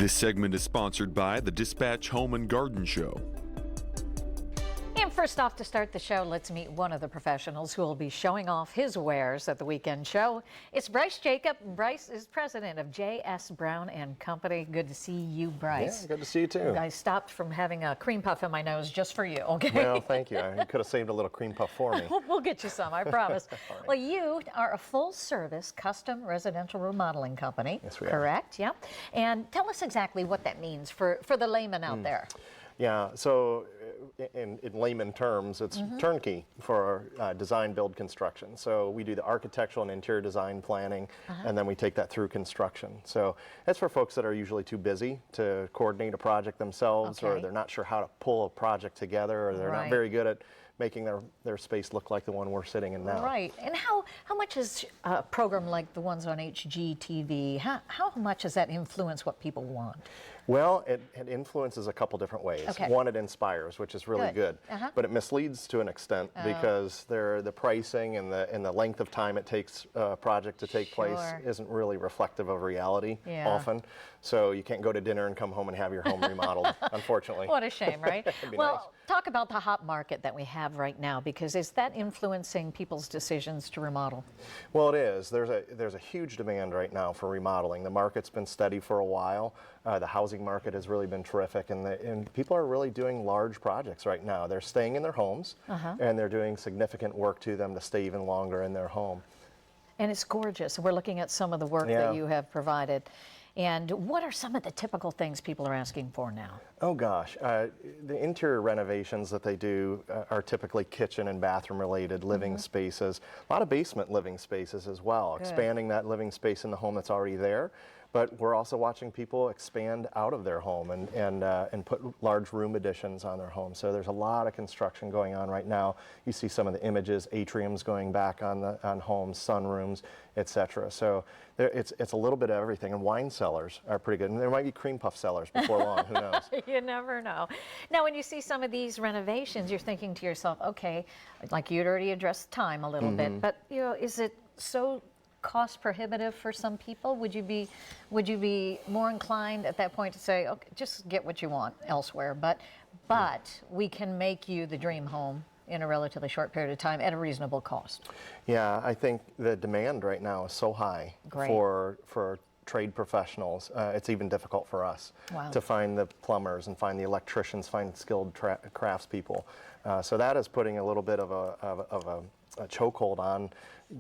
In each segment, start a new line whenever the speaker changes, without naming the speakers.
This segment is sponsored by the Dispatch Home and Garden Show.
And first off, to start the show, let's meet one of the professionals who will be showing off his wares at the weekend show. It's Bryce Jacob. Bryce is president of J.S. Brown and Company. Good to see you, Bryce.
Yeah, good to see you too.
I stopped from having a cream puff in my nose just for you, okay?
Well, thank you. You could have saved a little cream puff for me.
We'll get you some, I promise.
Right.
Well, you are a full-service custom residential remodeling company.
Yes, we are.
Correct, yeah. And tell us exactly what that means for the layman out there.
Yeah, so in layman terms, it's turnkey for design, build, construction. So we do the architectural and interior design planning, and then we take that through construction. So that's for folks that are usually too busy to coordinate a project themselves, or they're not sure how to pull a project together, or they're not very good at making their space look like the one we're sitting in now.
Right. And how much is a program like the ones on HGTV, how much does that influence what people want?
Well, it influences a couple different ways.
Okay.
One, it inspires, which is really good. But it misleads to an extent because the pricing and the length of time it takes a project to take place isn't really reflective of reality often. So you can't go to dinner and come home and have your home remodeled, unfortunately.
What a shame, right?
Well,
nice. Talk about the hot market that we have right now, because is that influencing people's decisions to remodel?
Well, it is. There's a huge demand right now for remodeling. The market's been steady for a while. The housing market has really been terrific, and people are really doing large projects right now. They're staying in their homes, and they're doing significant work to them to stay even longer in their home.
And it's gorgeous. We're looking at some of the work that you have provided. And what are some of the typical things people are asking for now?
Oh gosh, the interior renovations that they do are typically kitchen and bathroom related, living spaces, a lot of basement living spaces as well, expanding that living space in the home that's already there. But we're also watching people expand out of their home and put large room additions on their home. So there's a lot of construction going on right now. You see some of the images, atriums going back on homes, sunrooms, etc. So it's a little bit of everything. And wine cellars are pretty good. And there might be cream puff cellars before long. Who knows?
You never know. Now, when you see some of these renovations, you're thinking to yourself, okay, like you'd already addressed time a little bit, but is it so cost prohibitive for some people? Would you be more inclined at that point to say, okay, just get what you want elsewhere, but we can make you the dream home in a relatively short period of time at a reasonable cost?
Yeah, I think the demand right now is so high for trade professionals. It's even difficult for us to find the plumbers and find the electricians, find skilled craftspeople. So that is putting a little bit of a chokehold on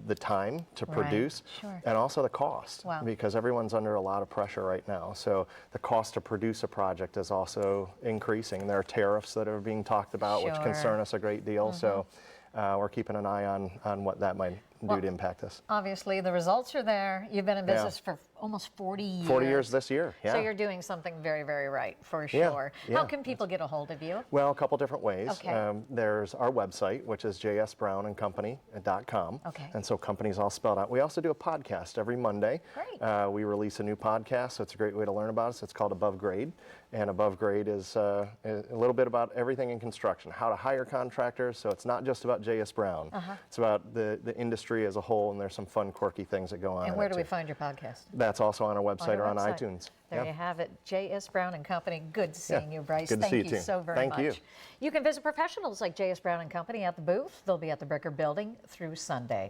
the time to produce and also the cost, because everyone's under a lot of pressure right now. So the cost to produce a project is also increasing. There are tariffs that are being talked about which concern us a great deal. So we're keeping an eye on what that might do to impact us.
Obviously, the results are there. You've been in business for almost 40 years.
40 years this year,
So you're doing something very, very right, for sure. How can people get a hold of you?
Well, a couple different ways. There's our website, which is jsbrownandcompany.com. And so company's all spelled out. We also do a podcast every Monday. Great. We release a new podcast, so it's a great way to learn about us. It's called Above Grade. And Above Grade is a little bit about everything in construction, how to hire contractors. So it's not just about J.S. Brown. It's about the industry as a whole, and there's some fun, quirky things that go on.
And where do we find your podcast?
That's also on our website or on iTunes.
There you have it. J.S. Brown and Company. Good seeing you, Bryce.
Good to see you too.
Thank you so very much.
Thank you.
You can visit professionals like J.S. Brown and Company at the booth. They'll be at the Bricker Building through Sunday.